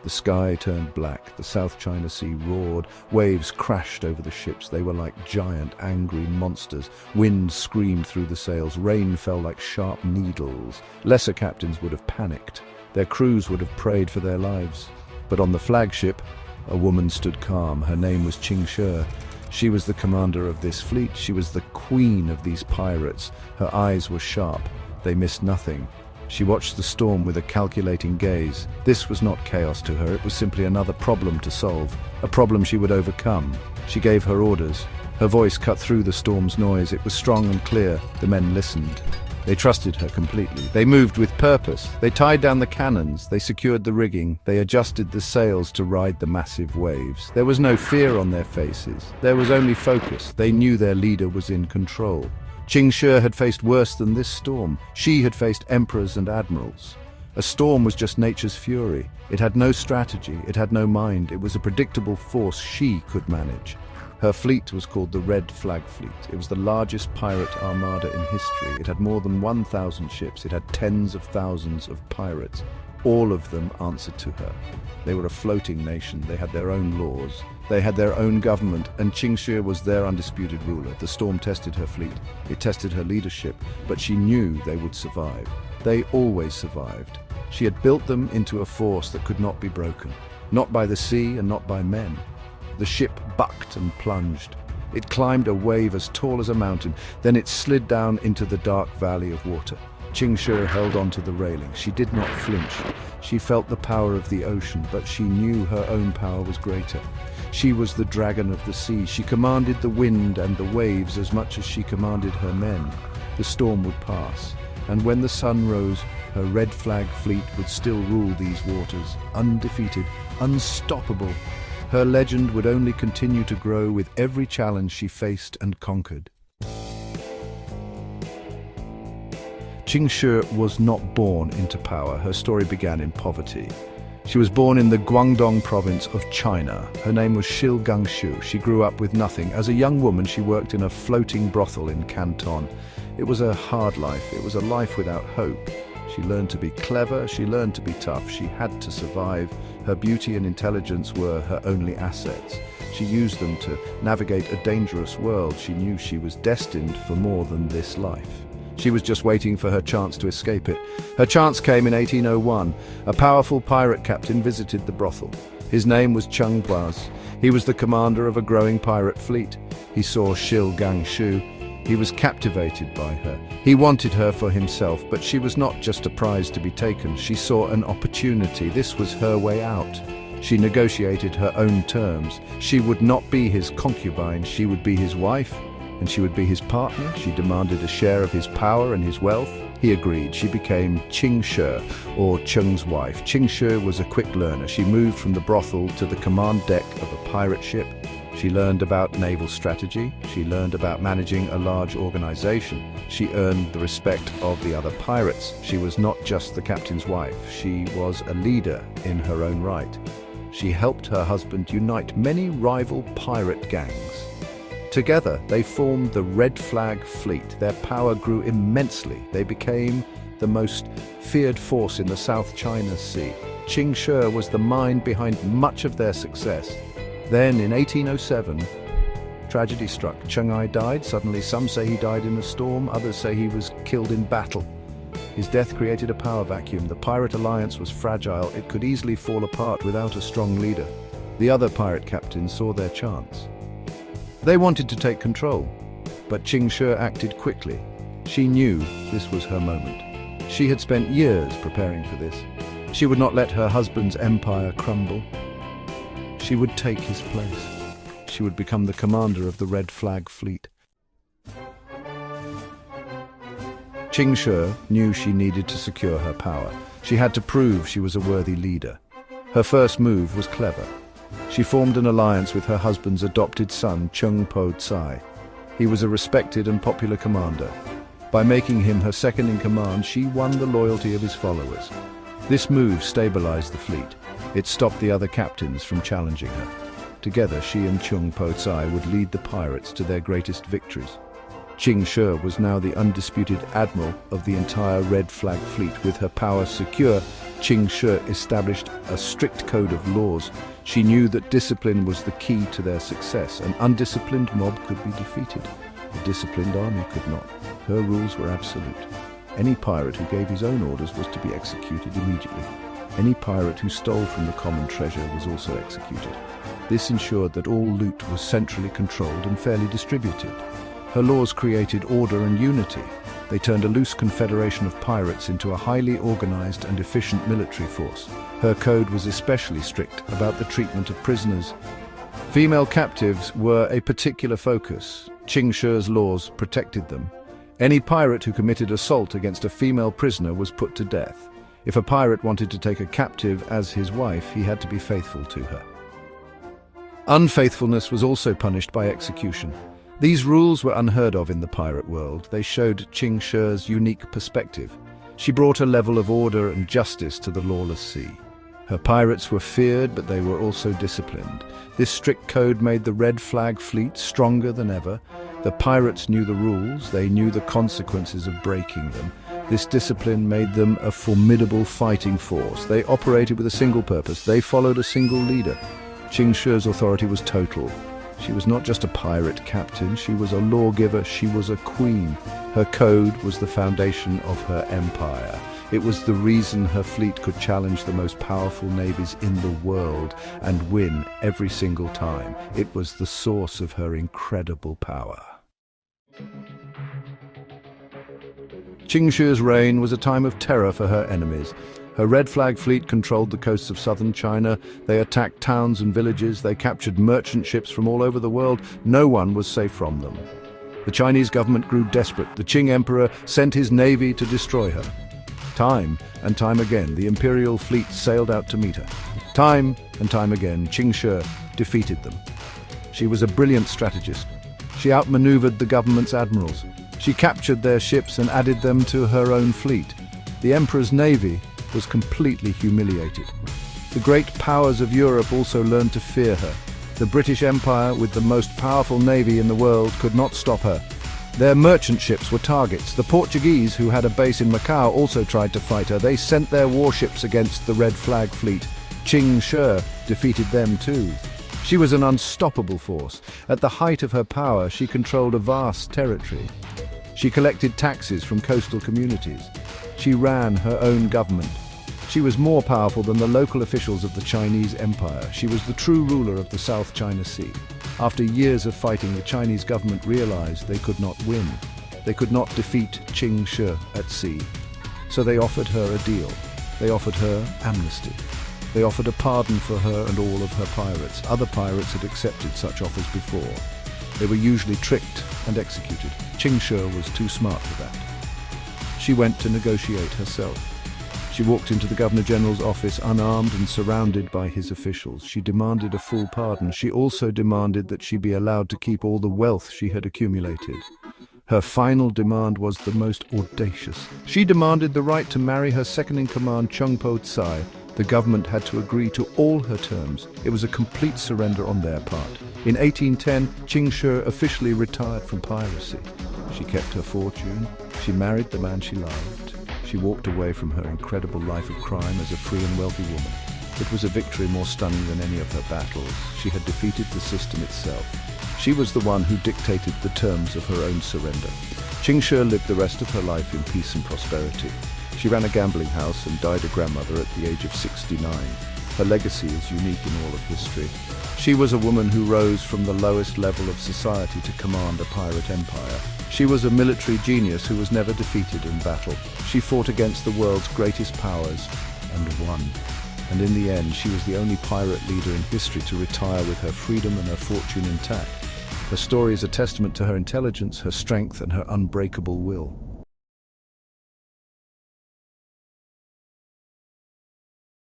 The sky turned black, the South China Sea roared, waves crashed over the ships. They were like giant, angry monsters. Wind screamed through the sails, rain fell like sharp needles. Lesser captains would have panicked. Their crews would have prayed for their lives. But on the flagship, a woman stood calm. Her name was Ching Shih. She was the commander of this fleet. She was the queen of these pirates. Her eyes were sharp. They missed nothing. She watched the storm with a calculating gaze. This was not chaos to her, it was simply another problem to solve, a problem she would overcome. She gave her orders. Her voice cut through the storm's noise. It was strong and clear. The men listened. They trusted her completely. They moved with purpose. They tied down the cannons. They secured the rigging. They adjusted the sails to ride the massive waves. There was no fear on their faces. There was only focus. They knew their leader was in control. Ching Shih had faced worse than this storm. She had faced emperors and admirals. A storm was just nature's fury. It had no strategy. It had no mind. It was a predictable force she could manage. Her fleet was called the Red Flag Fleet. It was the largest pirate armada in history. It had more than 1,000 ships. It had tens of thousands of pirates. All of them answered to her. They were a floating nation. They had their own laws. They had their own government, and Ching Shih was their undisputed ruler. The storm tested her fleet. It tested her leadership, but she knew they would survive. They always survived. She had built them into a force that could not be broken, not by the sea and not by men. The ship bucked and plunged. It climbed a wave as tall as a mountain. Then it slid down into the dark valley of water. Ching Shih held onto the railing. She did not flinch. She felt the power of the ocean, but she knew her own power was greater. She was the dragon of the sea. She commanded the wind and the waves as much as she commanded her men. The storm would pass, and when the sun rose, her Red Flag Fleet would still rule these waters, undefeated, unstoppable. Her legend would only continue to grow with every challenge she faced and conquered. Ching Shih was not born into power. Her story began in poverty. She was born in the Guangdong province of China. Her name was Shih. She grew up with nothing. As a young woman, she worked in a floating brothel in Canton. It was a hard life. It was a life without hope. She learned to be clever. She learned to be tough. She had to survive. Her beauty and intelligence were her only assets. She used them to navigate a dangerous world. She knew she was destined for more than this life. She was just waiting for her chance to escape it. Her chance came in 1801. A powerful pirate captain visited the brothel. His name was Cheng Shih. He was the commander of a growing pirate fleet. He saw Shih. He was captivated by her. He wanted her for himself, but she was not just a prize to be taken. She saw an opportunity. This was her way out. She negotiated her own terms. She would not be his concubine. She would be his wife, and she would be his partner. She demanded a share of his power and his wealth. He agreed. She became Ching Shih, or Cheng's wife. Ching Shih was a quick learner. She moved from the brothel to the command deck of a pirate ship. She learned about naval strategy. She learned about managing a large organization. She earned the respect of the other pirates. She was not just the captain's wife. She was a leader in her own right. She helped her husband unite many rival pirate gangs. Together, they formed the Red Flag Fleet. Their power grew immensely. They became the most feared force in the South China Sea. Ching Shih was the mind behind much of their success. Then, in 1807, tragedy struck. Cheng Ai died. Suddenly, some say he died in a storm, others say he was killed in battle. His death created a power vacuum. The pirate alliance was fragile. It could easily fall apart without a strong leader. The other pirate captains saw their chance. They wanted to take control, but Ching Shih acted quickly. She knew this was her moment. She had spent years preparing for this. She would not let her husband's empire crumble. She would take his place. She would become the commander of the Red Flag Fleet. Ching Shih knew she needed to secure her power. She had to prove she was a worthy leader. Her first move was clever. She formed an alliance with her husband's adopted son, Cheng Po-tsai. He was a respected and popular commander. By making him her second in command, she won the loyalty of his followers. This move stabilized the fleet. It stopped the other captains from challenging her. Together, she and Cheng Po-tsai would lead the pirates to their greatest victories. Ching Shih was now the undisputed admiral of the entire Red Flag Fleet. With her power secure, Ching Shih established a strict code of laws. She knew that discipline was the key to their success. An undisciplined mob could be defeated. A disciplined army could not. Her rules were absolute. Any pirate who gave his own orders was to be executed immediately. Any pirate who stole from the common treasure was also executed. This ensured that all loot was centrally controlled and fairly distributed. Her laws created order and unity. They turned a loose confederation of pirates into a highly organized and efficient military force. Her code was especially strict about the treatment of prisoners. Female captives were a particular focus. Ching Shih's laws protected them. Any pirate who committed assault against a female prisoner was put to death. If a pirate wanted to take a captive as his wife, he had to be faithful to her. Unfaithfulness was also punished by execution. These rules were unheard of in the pirate world. They showed Ching Shih's unique perspective. She brought a level of order and justice to the lawless sea. Her pirates were feared, but they were also disciplined. This strict code made the Red Flag fleet stronger than ever. The pirates knew the rules. They knew the consequences of breaking them. This discipline made them a formidable fighting force. They operated with a single purpose. They followed a single leader. Ching Shih's authority was total. She was not just a pirate captain, she was a lawgiver, she was a queen. Her code was the foundation of her empire. It was the reason her fleet could challenge the most powerful navies in the world and win every single time. It was the source of her incredible power. Ching Shih's reign was a time of terror for her enemies. Her Red Flag fleet controlled the coasts of southern China. They attacked towns and villages. They captured merchant ships from all over the world. No one was safe from them. The Chinese government grew desperate. The Qing emperor sent his navy to destroy her. Time and time again, the imperial fleet sailed out to meet her. Time and time again, Ching Shih defeated them. She was a brilliant strategist. She outmaneuvered the government's admirals. She captured their ships and added them to her own fleet. The emperor's navy was completely humiliated. The great powers of Europe also learned to fear her. The British Empire, with the most powerful navy in the world, could not stop her. Their merchant ships were targets. The Portuguese, who had a base in Macau, also tried to fight her. They sent their warships against the Red Flag fleet. Ching Shih defeated them too. She was an unstoppable force. At the height of her power, she controlled a vast territory. She collected taxes from coastal communities. She ran her own government. She was more powerful than the local officials of the Chinese Empire. She was the true ruler of the South China Sea. After years of fighting, the Chinese government realized they could not win. They could not defeat Ching Shih at sea. So they offered her a deal. They offered her amnesty. They offered a pardon for her and all of her pirates. Other pirates had accepted such offers before. They were usually tricked and executed. Ching Shih was too smart for that. She went to negotiate herself. She walked into the Governor-General's office unarmed and surrounded by his officials. She demanded a full pardon. She also demanded that she be allowed to keep all the wealth she had accumulated. Her final demand was the most audacious. She demanded the right to marry her second-in-command, Chung Po Tsai. The government had to agree to all her terms. It was a complete surrender on their part. In 1810, Ching Shih officially retired from piracy. She kept her fortune. She married the man she loved. She walked away from her incredible life of crime as a free and wealthy woman. It was a victory more stunning than any of her battles. She had defeated the system itself. She was the one who dictated the terms of her own surrender. Ching Shih lived the rest of her life in peace and prosperity. She ran a gambling house and died a grandmother at the age of 69. Her legacy is unique in all of history. She was a woman who rose from the lowest level of society to command a pirate empire. She was a military genius who was never defeated in battle. She fought against the world's greatest powers and won. And in the end, she was the only pirate leader in history to retire with her freedom and her fortune intact. Her story is a testament to her intelligence, her strength, and her unbreakable will.